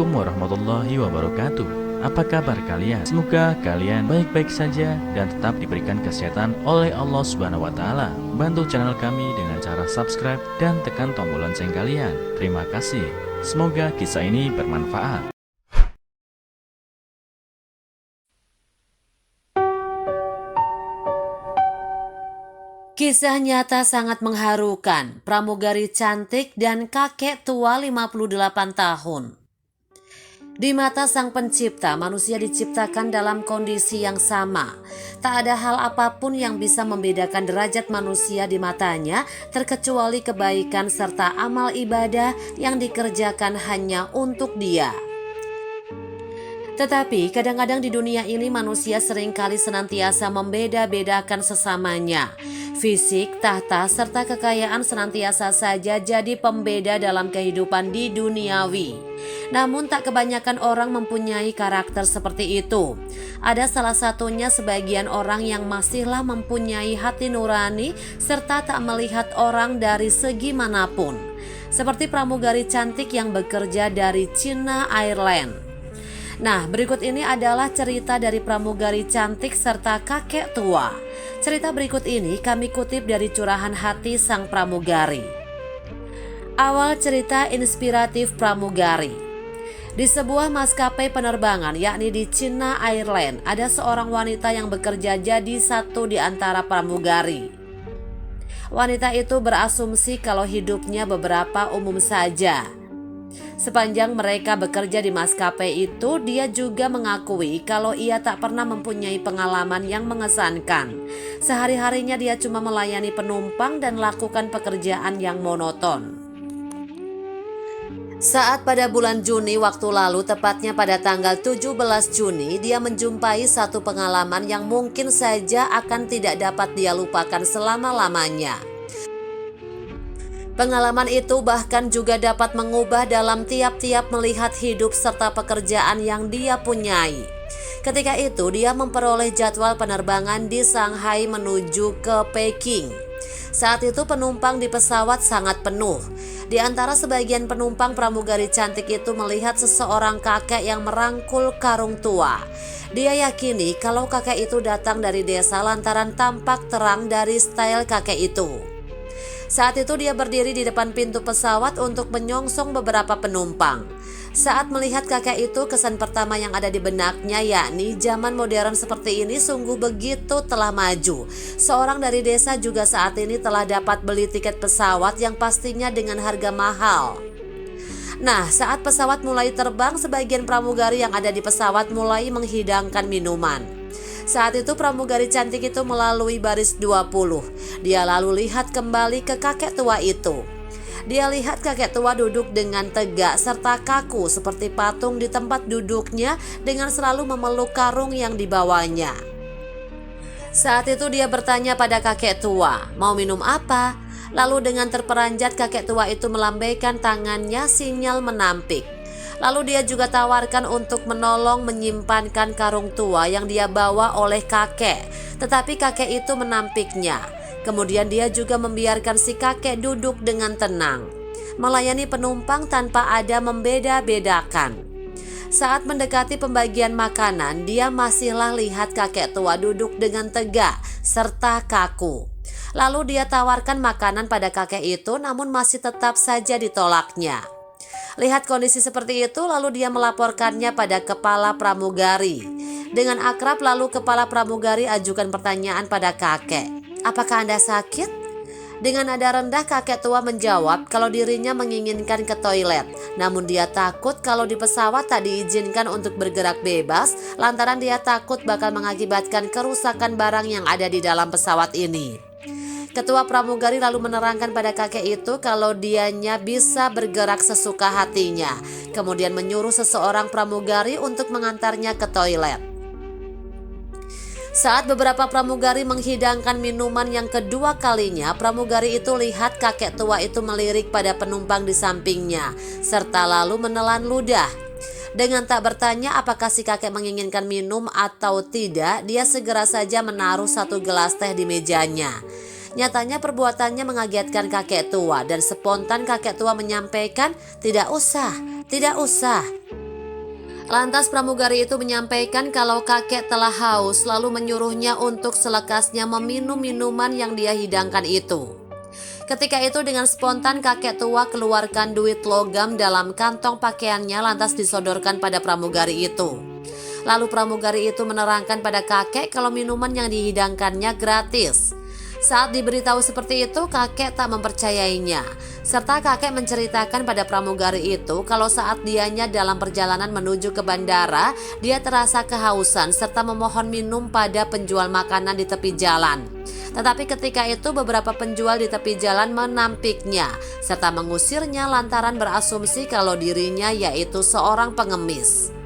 Assalamualaikum warahmatullahi wabarakatuh. Apa kabar kalian? Semoga kalian baik-baik saja dan tetap diberikan kesehatan oleh Allah Subhanahu wa taala. Bantu channel kami dengan cara subscribe dan tekan tombol lonceng kalian. Terima kasih. Semoga kisah ini bermanfaat. Kisah nyata sangat mengharukan, pramugari cantik dan kakek tua 58 tahun. Di mata Sang Pencipta, manusia diciptakan dalam kondisi yang sama. Tak ada hal apapun yang bisa membedakan derajat manusia di matanya, terkecuali kebaikan serta amal ibadah yang dikerjakan hanya untuk Dia. Tetapi kadang-kadang di dunia ini manusia seringkali senantiasa membeda-bedakan sesamanya. Fisik, tahta, serta kekayaan senantiasa saja jadi pembeda dalam kehidupan di duniawi. Namun tak kebanyakan orang mempunyai karakter seperti itu. Ada salah satunya sebagian orang yang masihlah mempunyai hati nurani serta tak melihat orang dari segi manapun. Seperti pramugari cantik yang bekerja dari China Airlines. Nah, berikut ini adalah cerita dari pramugari cantik serta kakek tua. Cerita berikut ini kami kutip dari curahan hati sang pramugari. Awal cerita inspiratif pramugari. Di sebuah maskapai penerbangan, yakni di China Airlines, ada seorang wanita yang bekerja jadi satu di antara pramugari. Wanita itu berasumsi kalau hidupnya beberapa umum saja. Sepanjang mereka bekerja di maskapai itu, dia juga mengakui kalau ia tak pernah mempunyai pengalaman yang mengesankan. Sehari-harinya dia cuma melayani penumpang dan lakukan pekerjaan yang monoton. Saat pada bulan Juni waktu lalu, tepatnya pada tanggal 17 Juni, dia menjumpai satu pengalaman yang mungkin saja akan tidak dapat dia lupakan selama-lamanya. Pengalaman itu bahkan juga dapat mengubah dalam tiap-tiap melihat hidup serta pekerjaan yang dia punyai. Ketika itu dia memperoleh jadwal penerbangan di Shanghai menuju ke Peking. Saat itu penumpang di pesawat sangat penuh. Di antara sebagian penumpang, pramugari cantik itu melihat seseorang kakek yang merangkul karung tua. Dia yakini kalau kakek itu datang dari desa lantaran tampak terang dari style kakek itu. Saat itu dia berdiri di depan pintu pesawat untuk menyongsong beberapa penumpang. Saat melihat kakek itu, kesan pertama yang ada di benaknya yakni zaman modern seperti ini sungguh begitu telah maju. Seorang dari desa juga saat ini telah dapat beli tiket pesawat yang pastinya dengan harga mahal. Nah, saat pesawat mulai terbang, sebagian pramugari yang ada di pesawat mulai menghidangkan minuman. Saat itu pramugari cantik itu melalui baris 20. Dia lalu lihat kembali ke kakek tua itu. Dia lihat kakek tua duduk dengan tegak serta kaku seperti patung di tempat duduknya dengan selalu memeluk karung yang dibawanya. Saat itu dia bertanya pada kakek tua, "Mau minum apa?" Lalu dengan terperanjat kakek tua itu melambaikan tangannya sinyal menampik. Lalu dia juga tawarkan untuk menolong menyimpankan karung tua yang dia bawa oleh kakek. Tetapi kakek itu menampiknya. Kemudian dia juga membiarkan si kakek duduk dengan tenang, melayani penumpang tanpa ada membeda-bedakan. Saat mendekati pembagian makanan, dia masihlah lihat kakek tua duduk dengan tegak serta kaku. Lalu dia tawarkan makanan pada kakek itu, namun masih tetap saja ditolaknya. Lihat kondisi seperti itu, lalu dia melaporkannya pada kepala pramugari. Dengan akrab lalu kepala pramugari ajukan pertanyaan pada kakek, "Apakah Anda sakit?" Dengan nada rendah kakek tua menjawab kalau dirinya menginginkan ke toilet. Namun dia takut kalau di pesawat tak diizinkan untuk bergerak bebas lantaran dia takut bakal mengakibatkan kerusakan barang yang ada di dalam pesawat ini. Ketua pramugari lalu menerangkan pada kakek itu kalau dianya bisa bergerak sesuka hatinya. Kemudian menyuruh seseorang pramugari untuk mengantarnya ke toilet. Saat beberapa pramugari menghidangkan minuman yang kedua kalinya, pramugari itu lihat kakek tua itu melirik pada penumpang di sampingnya, serta lalu menelan ludah. Dengan tak bertanya apakah si kakek menginginkan minum atau tidak, dia segera saja menaruh satu gelas teh di mejanya. Nyatanya perbuatannya mengagetkan kakek tua dan spontan kakek tua menyampaikan, tidak usah. Lantas pramugari itu menyampaikan kalau kakek telah haus, lalu menyuruhnya untuk selekasnya meminum minuman yang dia hidangkan itu. Ketika itu dengan spontan kakek tua keluarkan duit logam dalam kantong pakaiannya lantas disodorkan pada pramugari itu. Lalu pramugari itu menerangkan pada kakek kalau minuman yang dihidangkannya gratis. Saat diberitahu seperti itu, kakek tak mempercayainya. Serta kakek menceritakan pada pramugari itu kalau saat dianya dalam perjalanan menuju ke bandara, dia terasa kehausan serta memohon minum pada penjual makanan di tepi jalan. Tetapi ketika itu beberapa penjual di tepi jalan menampiknya serta mengusirnya lantaran berasumsi kalau dirinya yaitu seorang pengemis.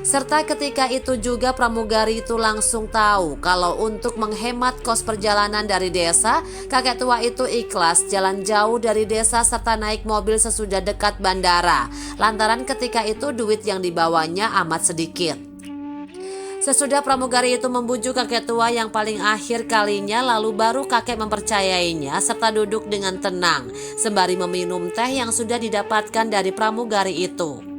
Serta ketika itu juga pramugari itu langsung tahu kalau untuk menghemat kos perjalanan dari desa, kakek tua itu ikhlas jalan jauh dari desa serta naik mobil sesudah dekat bandara. Lantaran ketika itu duit yang dibawanya amat sedikit. Sesudah pramugari itu membujuk kakek tua yang paling akhir kalinya, lalu baru kakek mempercayainya serta duduk dengan tenang sembari meminum teh yang sudah didapatkan dari pramugari itu.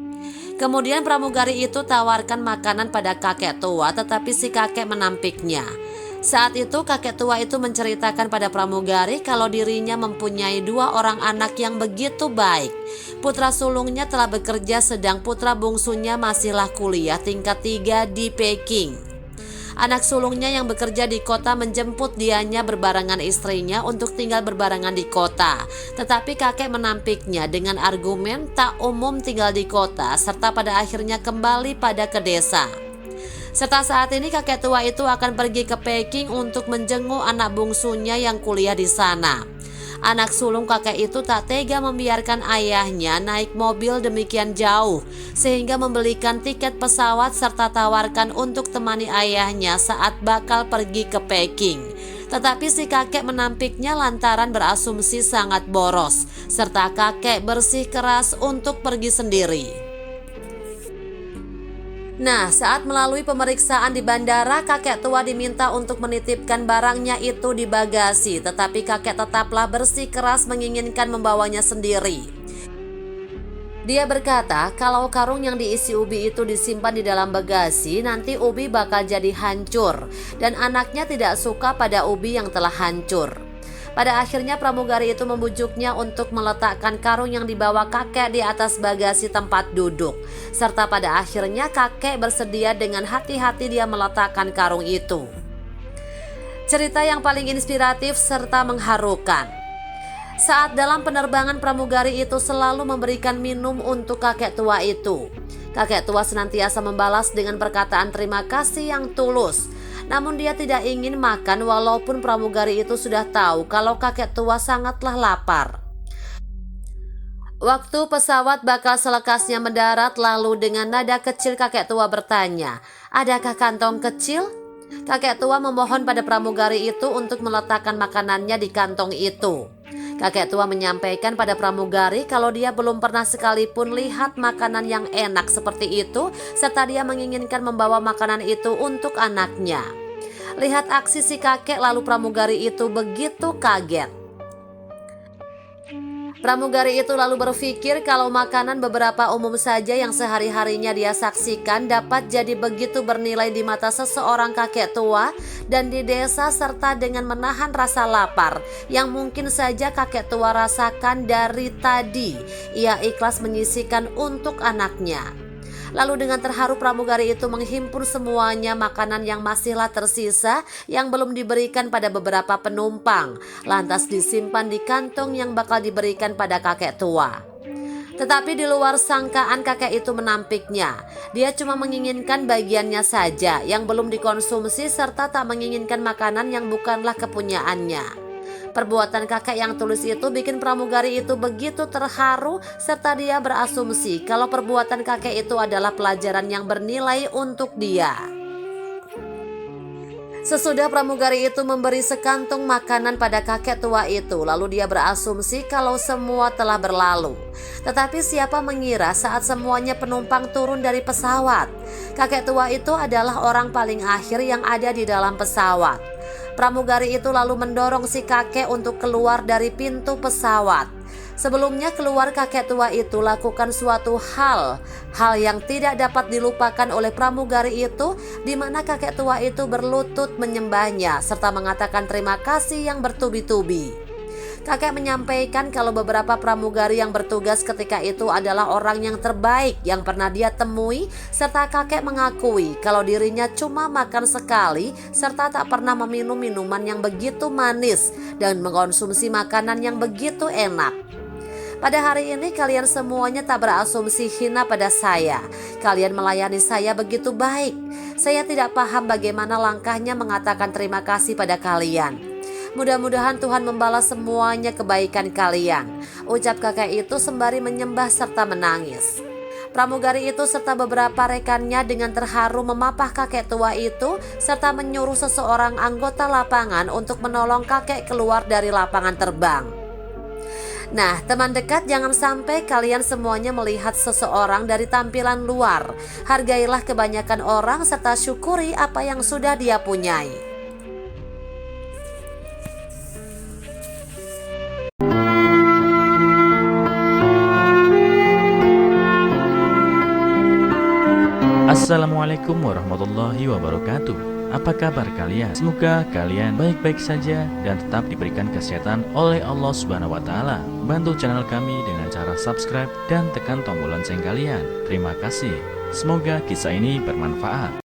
Kemudian pramugari itu tawarkan makanan pada kakek tua, tetapi si kakek menampiknya. Saat itu kakek tua itu menceritakan pada pramugari kalau dirinya mempunyai 2 orang anak yang begitu baik. Putra sulungnya telah bekerja sedang putra bungsunya masihlah kuliah tingkat 3 di Peking. Anak sulungnya yang bekerja di kota menjemput dianya berbarengan istrinya untuk tinggal berbarengan di kota. Tetapi kakek menampiknya dengan argumen tak umum tinggal di kota serta pada akhirnya kembali pada ke desa. Serta saat ini kakek tua itu akan pergi ke Peking untuk menjenguk anak bungsunya yang kuliah di sana. Anak sulung kakek itu tak tega membiarkan ayahnya naik mobil demikian jauh sehingga membelikan tiket pesawat serta tawarkan untuk temani ayahnya saat bakal pergi ke Peking. Tetapi si kakek menampiknya lantaran berasumsi sangat boros serta kakek bersih keras untuk pergi sendiri. Nah, saat melalui pemeriksaan di bandara, kakek tua diminta untuk menitipkan barangnya itu di bagasi, tetapi kakek tetaplah bersikeras menginginkan membawanya sendiri. Dia berkata kalau karung yang diisi ubi itu disimpan di dalam bagasi, nanti ubi bakal jadi hancur dan anaknya tidak suka pada ubi yang telah hancur. Pada akhirnya pramugari itu membujuknya untuk meletakkan karung yang dibawa kakek di atas bagasi tempat duduk. Serta pada akhirnya kakek bersedia dengan hati-hati dia meletakkan karung itu. Cerita yang paling inspiratif serta mengharukan. Saat dalam penerbangan pramugari itu selalu memberikan minum untuk kakek tua itu. Kakek tua senantiasa membalas dengan perkataan terima kasih yang tulus. Namun dia tidak ingin makan walaupun pramugari itu sudah tahu kalau kakek tua sangatlah lapar. Waktu pesawat bakal selekasnya mendarat, lalu dengan nada kecil kakek tua bertanya, "Adakah kantong kecil?" Kakek tua memohon pada pramugari itu untuk meletakkan makanannya di kantong itu. Kakek tua menyampaikan pada pramugari kalau dia belum pernah sekalipun lihat makanan yang enak seperti itu, serta dia menginginkan membawa makanan itu untuk anaknya. Lihat aksi si kakek, lalu pramugari itu begitu kaget. Pramugari itu lalu berpikir kalau makanan beberapa umum saja yang sehari-harinya dia saksikan dapat jadi begitu bernilai di mata seseorang kakek tua dan di desa, serta dengan menahan rasa lapar yang mungkin saja kakek tua rasakan dari tadi. Ia ikhlas menyisihkan untuk anaknya. Lalu dengan terharu pramugari itu menghimpun semuanya makanan yang masihlah tersisa yang belum diberikan pada beberapa penumpang, lantas disimpan di kantong yang bakal diberikan pada kakek tua. Tetapi di luar sangkaan kakek itu menampiknya. Dia cuma menginginkan bagiannya saja yang belum dikonsumsi serta tak menginginkan makanan yang bukanlah kepunyaannya. Perbuatan kakek yang tulus itu bikin pramugari itu begitu terharu serta dia berasumsi kalau perbuatan kakek itu adalah pelajaran yang bernilai untuk dia. Sesudah pramugari itu memberi sekantung makanan pada kakek tua itu, lalu dia berasumsi kalau semua telah berlalu. Tetapi siapa mengira saat semuanya penumpang turun dari pesawat, kakek tua itu adalah orang paling akhir yang ada di dalam pesawat. Pramugari itu lalu mendorong si kakek untuk keluar dari pintu pesawat. Sebelumnya keluar kakek tua itu lakukan suatu hal yang tidak dapat dilupakan oleh pramugari itu, di mana kakek tua itu berlutut menyembahnya serta mengatakan terima kasih yang bertubi-tubi. Kakek menyampaikan kalau beberapa pramugari yang bertugas ketika itu adalah orang yang terbaik yang pernah dia temui, serta kakek mengakui kalau dirinya cuma makan sekali serta tak pernah meminum minuman yang begitu manis dan mengkonsumsi makanan yang begitu enak. Pada hari ini kalian semuanya tak berasumsi hina pada saya. Kalian melayani saya begitu baik. Saya tidak paham bagaimana langkahnya mengatakan terima kasih pada kalian. Mudah-mudahan Tuhan membalas semuanya kebaikan kalian, ucap kakek itu sembari menyembah serta menangis. Pramugari itu serta beberapa rekannya dengan terharu memapah kakek tua itu serta menyuruh seseorang anggota lapangan untuk menolong kakek keluar dari lapangan terbang. Nah, teman dekat, jangan sampai kalian semuanya melihat seseorang dari tampilan luar. Hargailah kebanyakan orang serta syukuri apa yang sudah dia punyai. Assalamualaikum warahmatullahi wabarakatuh. Apa kabar kalian? Semoga kalian baik-baik saja dan tetap diberikan kesehatan oleh Allah Subhanahu wa taala. Bantu channel kami dengan cara subscribe dan tekan tombol lonceng kalian. Terima kasih. Semoga kisah ini bermanfaat.